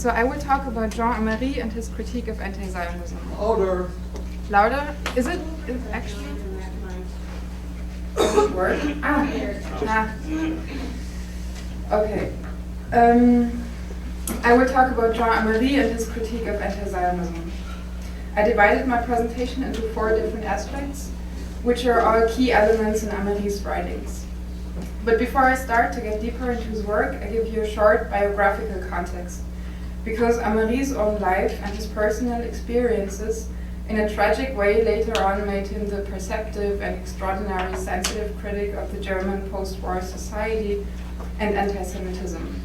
So I will talk about Jean-Marie and his critique of anti-Zionism. Louder. Louder? Is it actually? Does it work? Okay. I will talk about Jean-Marie and his critique of anti-Zionism. I divided my presentation into 4 different aspects, which are all key elements in Amarie's writings. But before I start to get deeper into his work, I give you a short biographical context, because Amarie's own life and his personal experiences in a tragic way later on made him the perceptive and extraordinarily sensitive critic of the German post-war society and anti-Semitism.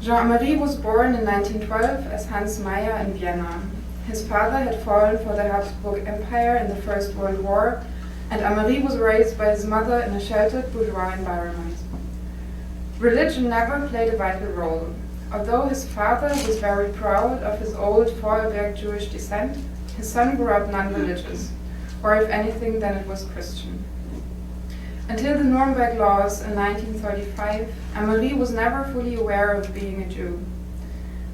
Jean-Marie was born in 1912 as Hans Meyer in Vienna. His father had fallen for the Habsburg Empire in the First World War, and Amarie was raised by his mother in a sheltered bourgeois environment. Religion never played a vital role. Although his father was very proud of his old Vorarlberg Jewish descent, his son grew up non-religious, or if anything, then it was Christian. Until the Nuremberg laws in 1935, Amarie was never fully aware of being a Jew.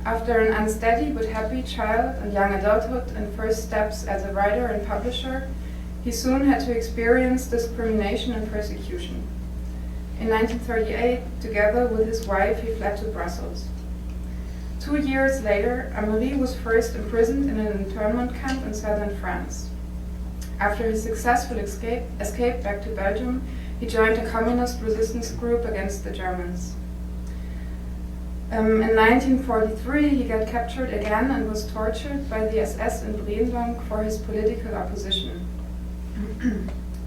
After an unsteady but happy child and young adulthood and first steps as a writer and publisher, he soon had to experience discrimination and persecution. In 1938, together with his wife, he fled to Brussels. 2 years later, Amarie was first imprisoned in an internment camp in southern France. After his successful escape back to Belgium, he joined a communist resistance group against the Germans. In 1943, he got captured again and was tortured by the SS in Brennbank for his political opposition.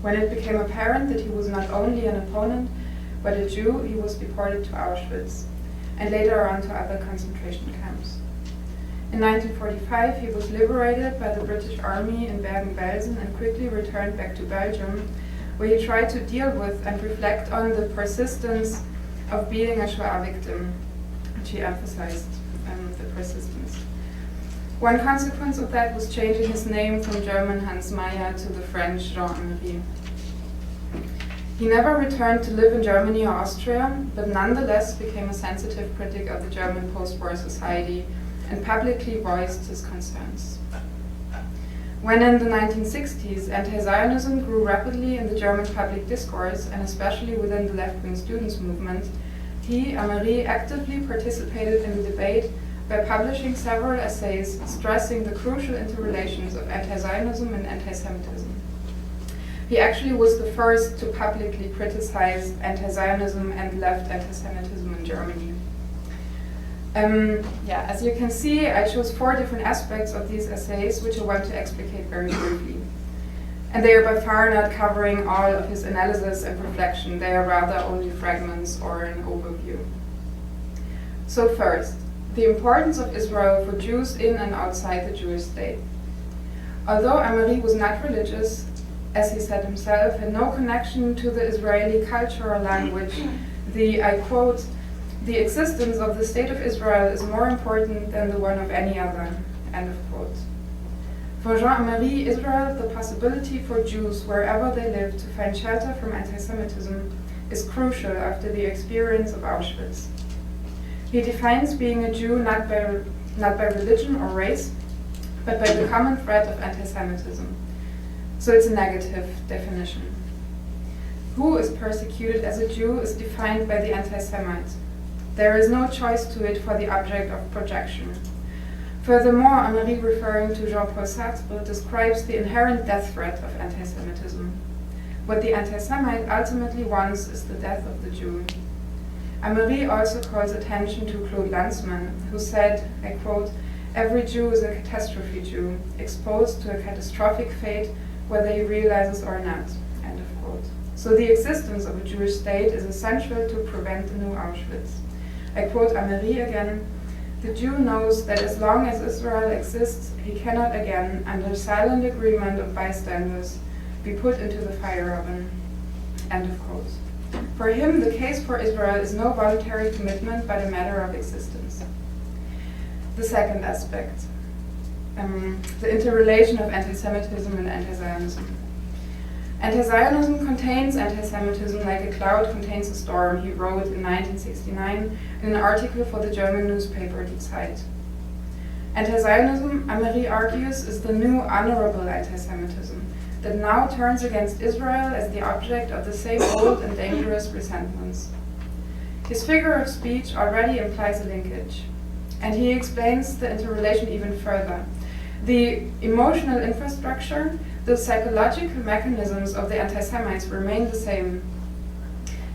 When it became apparent that he was not only an opponent, but a Jew, he was deported to Auschwitz, and later on to other concentration camps. In 1945, he was liberated by the British Army in Bergen-Belsen and quickly returned back to Belgium, where he tried to deal with and reflect on the persistence of being a Shoah victim, which he emphasized, the persistence. One consequence of that was changing his name from German Hans Meyer to the French Jean-Marie. He never returned to live in Germany or Austria, but nonetheless became a sensitive critic of the German post-war society and publicly voiced his concerns. When in the 1960s, anti-Zionism grew rapidly in the German public discourse, and especially within the left-wing students' movement, he, Amarie, actively participated in the debate by publishing several essays stressing the crucial interrelations of anti-Zionism and anti-Semitism. He actually was the first to publicly criticize anti-Zionism and left anti-Semitism in Germany. As you can see, I chose 4 different aspects of these essays, which I want to explicate very briefly. And they are by far not covering all of his analysis and reflection. They are rather only fragments or an overview. So first, the importance of Israel for Jews in and outside the Jewish state. Although Amarie was not religious, as he said himself, had no connection to the Israeli culture or language, I quote, "The existence of the state of Israel is more important than the one of any other," end of quote. For Jean-Marie, Israel, the possibility for Jews wherever they live to find shelter from anti-Semitism is crucial after the experience of Auschwitz. He defines being a Jew not by religion or race, but by the common threat of anti-Semitism. So it's a negative definition. Who is persecuted as a Jew is defined by the anti-Semite. There is no choice to it for the object of projection. Furthermore, Amarie, referring to Jean-Paul Sartre, describes the inherent death threat of anti-Semitism. What the anti-Semite ultimately wants is the death of the Jew. Amarie also calls attention to Claude Lanzmann, who said, I quote, "Every Jew is a catastrophe Jew, exposed to a catastrophic fate, whether he realizes or not," end of quote. So the existence of a Jewish state is essential to prevent a new Auschwitz. I quote Amarie again, "The Jew knows that as long as Israel exists, he cannot again, under silent agreement of bystanders, be put into the fire oven," end of quote. For him, the case for Israel is no voluntary commitment, but a matter of existence. The second aspect, the interrelation of anti-Semitism and anti-Zionism. Anti-Zionism contains anti-Semitism like a cloud contains a storm, he wrote in 1969 in an article for the German newspaper Die Zeit. Anti-Zionism, Amery argues, is the new honorable anti-Semitism that now turns against Israel as the object of the same old and dangerous resentments. His figure of speech already implies a linkage, and he explains the interrelation even further. The emotional infrastructure, the psychological mechanisms of the anti-Semites remain the same.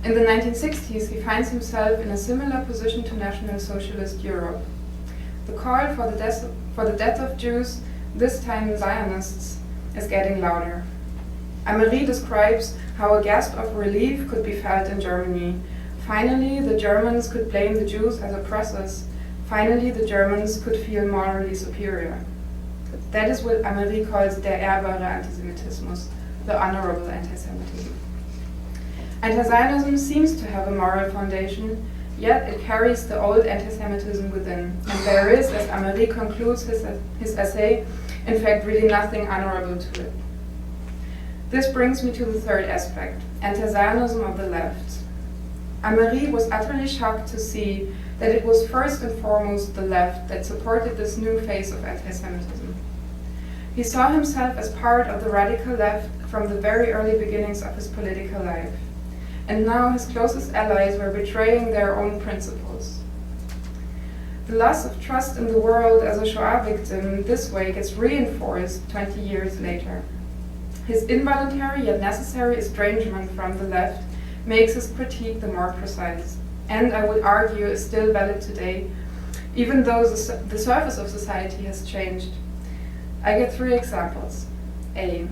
In the 1960s, he finds himself in a similar position to National Socialist Europe. The call for the death of Jews, this time Zionists, is getting louder. Amery describes how a gasp of relief could be felt in Germany. Finally, the Germans could blame the Jews as oppressors. Finally, the Germans could feel morally superior. That is what Amery calls der ehrbare Antisemitismus, the honorable anti-Semitism. Anti-Zionism seems to have a moral foundation, yet it carries the old anti-Semitism within, and there is, as Amery concludes his essay, in fact really nothing honorable to it. This brings me to the third aspect, anti-Zionism of the left. Amery was utterly shocked to see that it was first and foremost the left that supported this new phase of anti-Semitism. He saw himself as part of the radical left from the very early beginnings of his political life, and now his closest allies were betraying their own principles. The loss of trust in the world as a Shoah victim this way gets reinforced 20 years later. His involuntary yet necessary estrangement from the left makes his critique the more precise, and I would argue is still valid today, even though the surface of society has changed. I get 3 examples. A.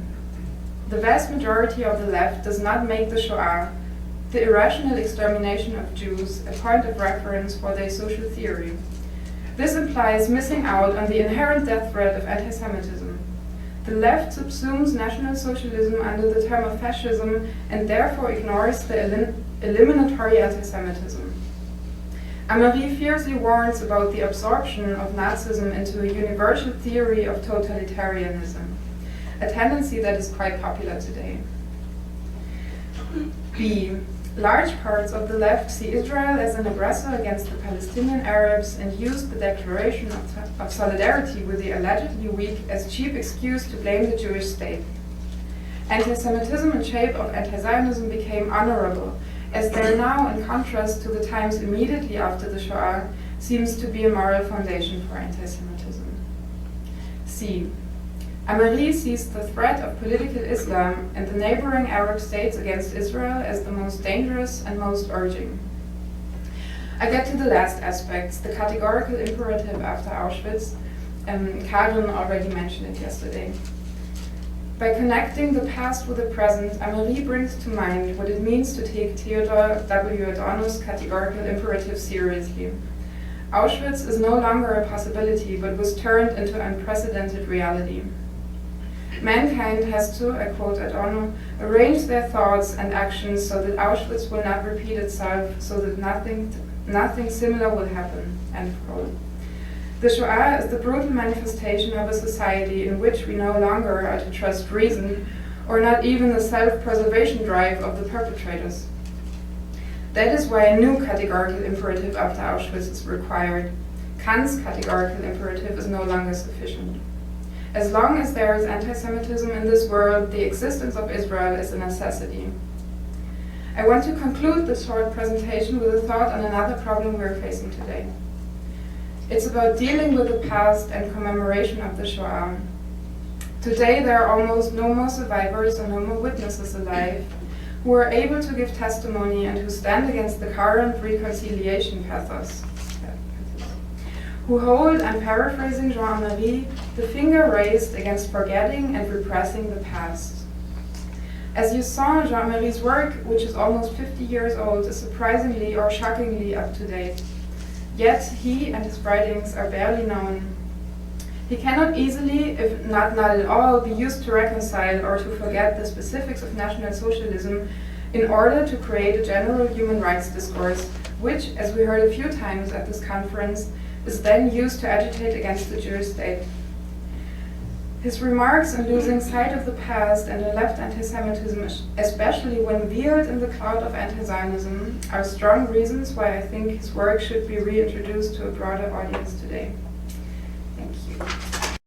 The vast majority of the left does not make the Shoah, the irrational extermination of Jews, a point of reference for their social theory. This implies missing out on the inherent death threat of anti-Semitism. The left subsumes National Socialism under the term of fascism and therefore ignores the eliminatory anti-Semitism. Amery fiercely warns about the absorption of Nazism into a universal theory of totalitarianism, a tendency that is quite popular today. B. Large parts of the left see Israel as an aggressor against the Palestinian Arabs and use the declaration of solidarity with the allegedly weak as cheap excuse to blame the Jewish state. Anti-Semitism in shape of anti-Zionism became honorable, as there now, in contrast to the times immediately after the Shoah, seems to be a moral foundation for anti-Semitism. C. Amery sees the threat of political Islam and the neighboring Arab states against Israel as the most dangerous and most urging. I get to the last aspects, the categorical imperative after Auschwitz. Karen already mentioned it yesterday. By connecting the past with the present, Amery brings to mind what it means to take Theodor W. Adorno's categorical imperative seriously. Auschwitz is no longer a possibility, but was turned into unprecedented reality. Mankind has to, I quote Adorno, arrange their thoughts and actions so that Auschwitz will not repeat itself, so that nothing similar will happen, end quote. The Shoah is the brutal manifestation of a society in which we no longer are to trust reason, or not even the self-preservation drive of the perpetrators. That is why a new categorical imperative after Auschwitz is required. Kant's categorical imperative is no longer sufficient. As long as there is anti-Semitism in this world, the existence of Israel is a necessity. I want to conclude this short presentation with a thought on another problem we are facing today. It's about dealing with the past and commemoration of the Shoah. Today there are almost no more survivors or no more witnesses alive who are able to give testimony and who stand against the current reconciliation pathos. Who hold, I'm paraphrasing Jean Amery, the finger raised against forgetting and repressing the past. As you saw, Jean Amery's work, which is almost 50 years old, is surprisingly or shockingly up to date. Yet he and his writings are barely known. He cannot easily, if not at all, be used to reconcile or to forget the specifics of National Socialism in order to create a general human rights discourse, which, as we heard a few times at this conference, is then used to agitate against the Jewish state. His remarks on losing sight of the past and a left anti-Semitism, especially when veiled in the cloud of anti-Zionism, are strong reasons why I think his work should be reintroduced to a broader audience today. Thank you.